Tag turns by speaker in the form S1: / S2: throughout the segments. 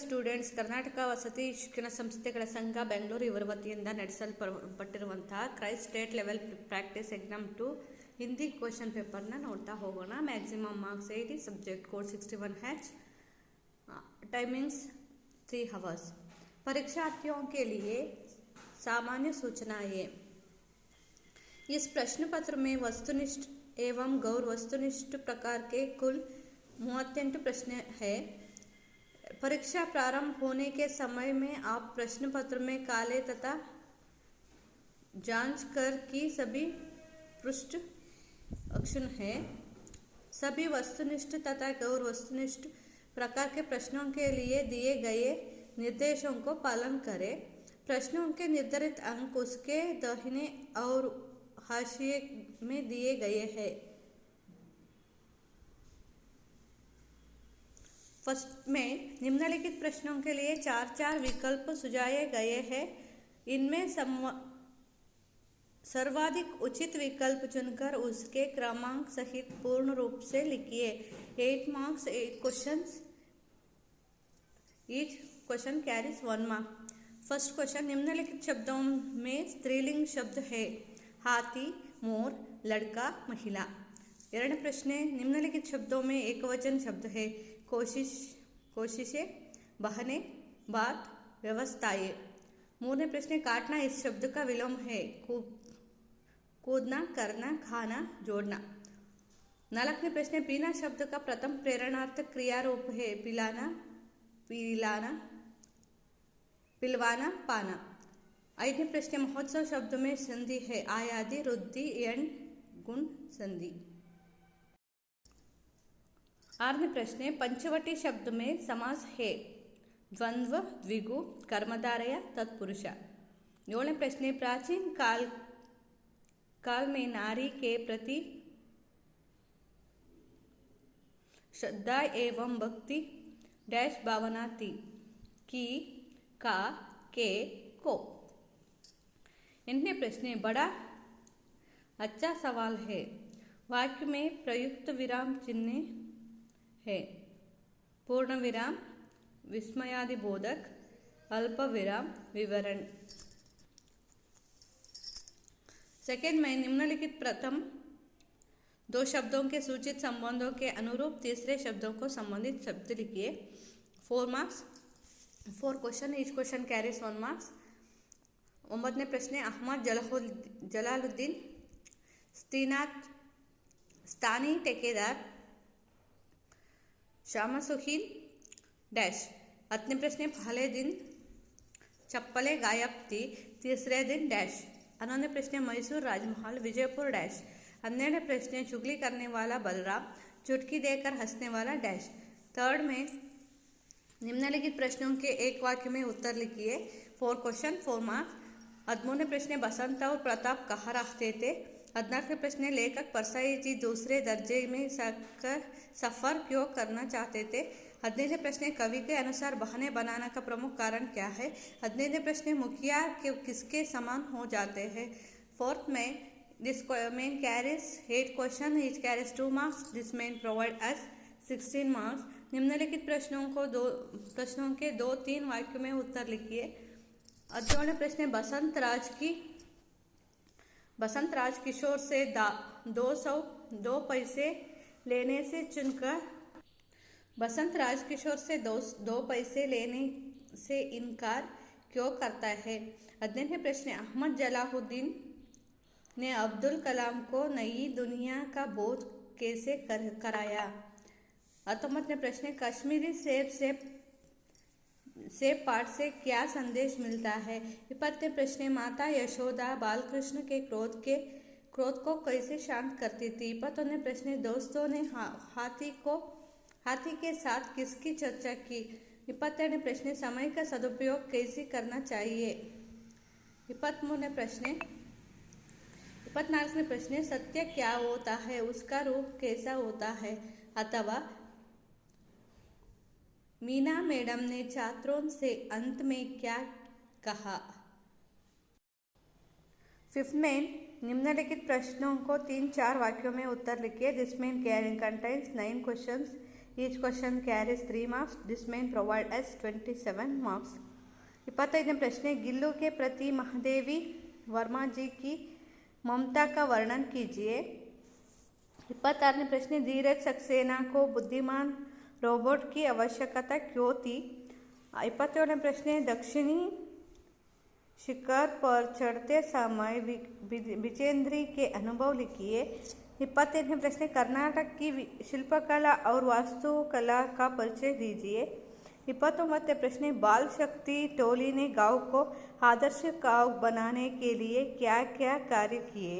S1: Students Karnataka ವಸತಿ ಶಿಕ್ಷಣ ಸಂಸ್ಥೆಗಳ ಸಂಘ ಬೆಂಗಳೂರು ಇವರ ವತಿಯಿಂದ ನಡೆಸಲ್ಪಟ್ಟಿರುವಂತಹ Christ state level practice exam 2 Hindi question paper नोड़ता होगा। Maximum marks 80, subject code 61H, timings 3 hours. परीक्षार्थियों के लिए सामान्य सूचनाएं। इस प्रश्न पत्र में वस्तुनिष्ठ एवं गैर वस्तुनिष्ठ प्रकार के कुल 38 प्रश्न है। परीक्षा प्रारंभ होने के समय में आप प्रश्न पत्र में काले तथा जांच कर की सभी पृष्ठ अक्षुण है। सभी वस्तुनिष्ठ तथा गैर वस्तुनिष्ठ प्रकार के प्रश्नों के लिए दिए गए निर्देशों को पालन करें। प्रश्नों के निर्धारित अंक उसके दाहिने और हाशिए में दिए गए हैं। फर्स्ट में निम्नलिखित प्रश्नों के लिए 4 विकल्प सुझाए गए हैं। इनमें सर्वाधिक उचित विकल्प चुनकर उसके क्रमांक सहित पूर्ण रूप से लिखिए। 8 marks 8 questions, each question carries 1 mark। First question, निम्नलिखित शब्दों में स्त्रीलिंग शब्द है। हाथी, मोर, लड़का, महिला। ಎರಡನೇ ಪ್ರಶ್ನೆ, निम्नलिखित शब्दों में एकवचन शब्द है। कोशिशें, बहने, बात, व्यवस्थाएं। मूरನೇ प्रश्न, काटना इस शब्द का विलोम है। कूदना, करना, खाना, जोड़ना। 4ನೇ प्रश्न, पीना शब्द का प्रथम प्रेरणार्थक क्रिया रूप है। पिलाना, पिलाना, पिलवाना, पाना। 5ನೇ प्रश्न, महोत्सव शब्द में संधि है। आयादि, रुद्धि, एंड, गुण संधि। 6ನೇ प्रश्न, पंचवटी शब्द में समास है। द्वंद्व, द्विगु, कर्मधारय, तत्पुरुष। 7ನೇ प्रश्न, प्राचीन काल में नारी के प्रति श्रद्धा एवं भक्ति डैश भावना थी। की, का, के, को। 8ನೇ प्रश्न, बड़ा अच्छा सवाल है। वाक्य में प्रयुक्त विराम चिन्ह है। पूर्ण विराम, विस्मयादि बोधक, अल्प विराम, विवरण। सेकेंड में निम्नलिखित प्रथम 2 शब्दों के सूचित संबंधों के अनुरूप तीसरे शब्दों को संबंधित शब्द लिखिए। 4 marks 4 question, each question carries 1 marks। 9ನೇ प्रश्न, अहमद जलालुद्दीन स्थानीय ठेकेदार शामसुहीन डैश। 10ನೇ प्रश्न, पहले दिन चप्पलें गायब थी, तीसरे दिन डैश। 11ನೇ प्रश्न, मैसूर राजमहल, विजयपुर डैश। 12ನೇ प्रश्न, चुगली करने वाला बलराम, चुटकी देकर हंसने वाला डैश। 3rd में निम्नलिखित प्रश्नों के एक वाक्य में उत्तर लिखिए। 4 क्वेश्चन 4 marks। 13ನೇ प्रश्न, बसंत और प्रताप कहाँ रहते थे। 14ನೇ प्रश्न, लेखक परसाई जी दूसरे दर्जे में सफर क्यों करना चाहते थे। 15ನೇ प्रश्न, कवि के अनुसार बहाने बनाने का प्रमुख कारण क्या है। 15ನೇ प्रश्न, मुखिया किसके समान हो जाते हैं। 4th में, this main carries 8 question, each carries 2 marks। This main provide S 16 marks। निम्नलिखित प्रश्नों के 2-3 वाक्यों में उत्तर लिखिए। 18वें प्रश्न, बसंत राज किशोर से 202 पैसे लेने से चुनकर बसंत राज किशोर से 2 पैसे लेने से इनकार क्यों करता है। 18वें प्रश्न, अहमद जलालुद्दीन ने अब्दुल कलाम को नई दुनिया का बोध कैसे कराया। 19वें प्रश्न, कश्मीरी सेब पाठ से क्या संदेश मिलता है। 20वें प्रश्न, माता यशोदा बालकृष्ण के क्रोध को कैसे शांत करती थी। 21वें प्रश्न, दोस्तों ने हाथी के साथ किसकी चर्चा की। 22वें प्रश्न, समय का सदुपयोग कैसे करना चाहिए। 23वें प्रश्न, 24वें प्रश्न, सत्य क्या होता है, उसका रूप कैसा होता है। अथवा मीना मैडम ने छात्रों से अंत में क्या कहा। 5th में निम्नलिखित प्रश्नों को 3-4 वाक्यों में उत्तर लिखिए। This main contains 9 questions, Each question carries 3 marks. This may provide us 27 marks. 25ನೇ ಪ್ರಶ್ನೆ, गिल्लू के प्रति महादेवी वर्मा जी की ममता का वर्णन कीजिए। 26ನೇ प्रश्न, धीरज सक्सेना को बुद्धिमान रोबोट की आवश्यकता क्यों थी। 27ನೇ प्रश्न, दक्षिणी शिखर पर चढ़ते समय विजेंद्री के अनुभव लिखिए। 23ನೇ प्रश्न, कर्नाटक की शिल्पकला और वास्तुकला का परिचय दीजिए। 29ನೇ प्रश्न, बाल शक्ति टोली ने गांव को आदर्श गांव बनाने के लिए क्या क्या कार्य किए।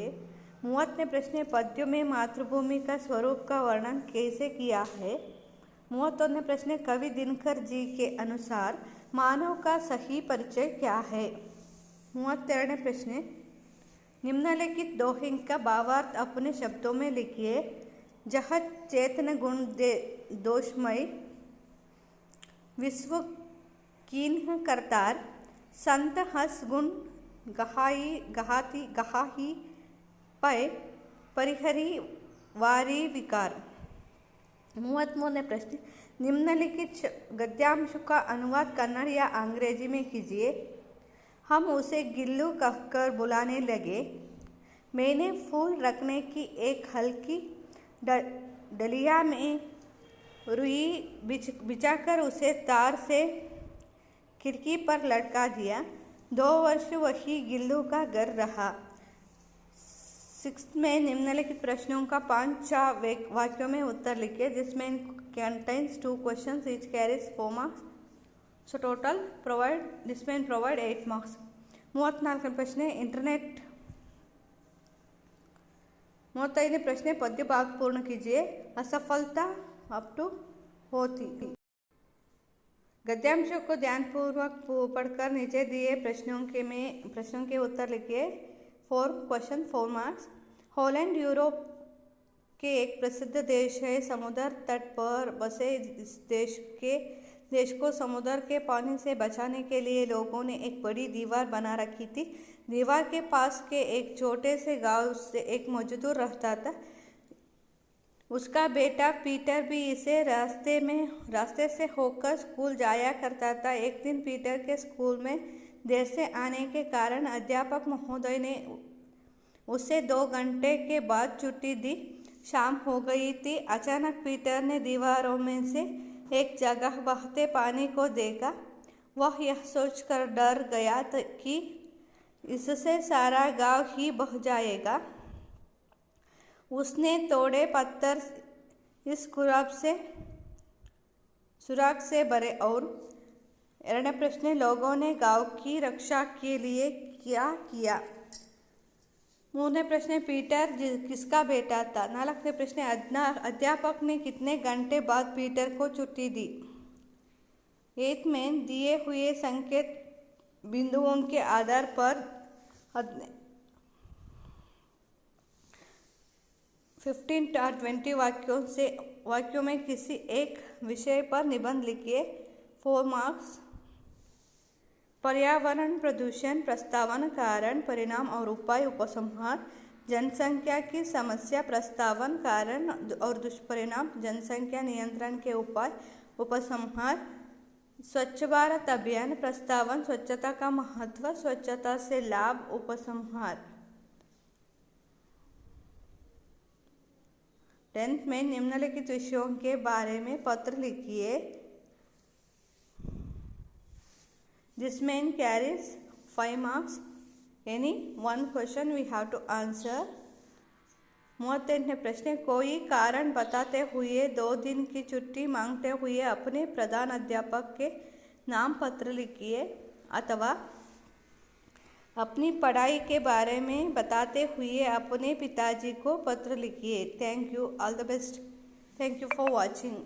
S1: 30ನೇ प्रश्न, पद्यों में मातृभूमि का स्वरूप का वर्णन कैसे किया है। 31ನೇ प्रश्न, कवि दिनकर जी के अनुसार मानव का सही परिचय क्या है। 32ನೇ प्रश्न, निम्नलिखित दोहे का भावार्थ अपने शब्दों में लिखिए। जह चेतन गुण दोषमय विश्व कीन्ह करतार, संत हस गुण गहाही पय परिहरी वारी विकार। 33ನೇ प्रश्न, निम्नलिखित गद्यांश का अनुवाद कन्नड़ या अंग्रेजी में कीजिए। हम उसे गिल्लू कहकर बुलाने लगे। मैंने फूल रखने की एक हल्की डलिया में रुई बिछाकर उसे तार से खिड़की पर लटका दिया। 2 वर्ष वही गिल्लू का घर रहा। 6 में निम्नलिखित प्रश्नों का 5 वाक्यों में उत्तर लिखिए। जिसमें contains 2 questions, each carries 4 marks. So total this may provide 8 marks. 34ನೇ ಪ್ರಶ್ನೆ, इंटरनेट। 35ನೇ प्रश्न, पद्य भाग पूर्ण कीजिए। असफलता अप टू होती। गद्यांशों को ध्यानपूर्वक पढ़कर नीचे दिए प्रश्नों के उत्तर लिखिए। 4 क्वेश्चन 4 मार्क्स। हॉलैंड यूरोप के एक प्रसिद्ध देश है। समुद्र तट पर बसे इस देश को समुद्र के पानी से बचाने के लिए लोगों ने एक बड़ी दीवार बना रखी थी। दीवार के पास के एक छोटे से गांव से एक मजदूर रहता था। उसका बेटा पीटर भी इसे रास्ते से होकर स्कूल जाया करता था। एक दिन पीटर के स्कूल में देर से आने के कारण अध्यापक महोदय ने उसे 2 घंटे के बाद छुट्टी दी। शाम हो गई थी। अचानक पीटर ने दीवारों में से एक जगह बहते पानी को देखा। वह यह सोचकर डर गया कि इससे सारा गांव ही बह जाएगा। उसने तोड़े पत्थर इस सुराख से भरे। और 2ನೇ प्रश्न, लोगों ने गांव की रक्षा के लिए क्या किया। 3ನೇ प्रश्न, पीटर किसका बेटा था। 4ನೇ प्रश्न, अध्यापक ने कितने घंटे बाद पीटर को छुट्टी दी। 8 में दिए हुए संकेत बिंदुओं के आधार पर 15 और 20 वाक्यों में किसी एक विषय पर निबंध लिखिए। 4 मार्क्स। पर्यावरण प्रदूषण, प्रस्तावन, कारण, परिणाम और उपाय, उपसंहार। जनसंख्या की समस्या, प्रस्तावन, कारण और दुष्परिणाम, जनसंख्या नियंत्रण के उपाय, उपसंहार। स्वच्छ भारत अभियान, प्रस्तावन, स्वच्छता का महत्व, स्वच्छता से लाभ, उपसंहार। 10th में निम्नलिखित विषयों के बारे में पत्र लिखिए। This main carries 5 marks. Any one question we have to answer. 38ನೇ प्रश्न, कोई कारण बताते हुए 2 दिन की छुट्टी मांगते हुए अपने प्रधान अध्यापक के नाम पत्र लिखिए। अथवा अपनी पढ़ाई के बारे में बताते हुए अपने पिताजी को पत्र लिखिए। Thank you. All the best. Thank you for watching.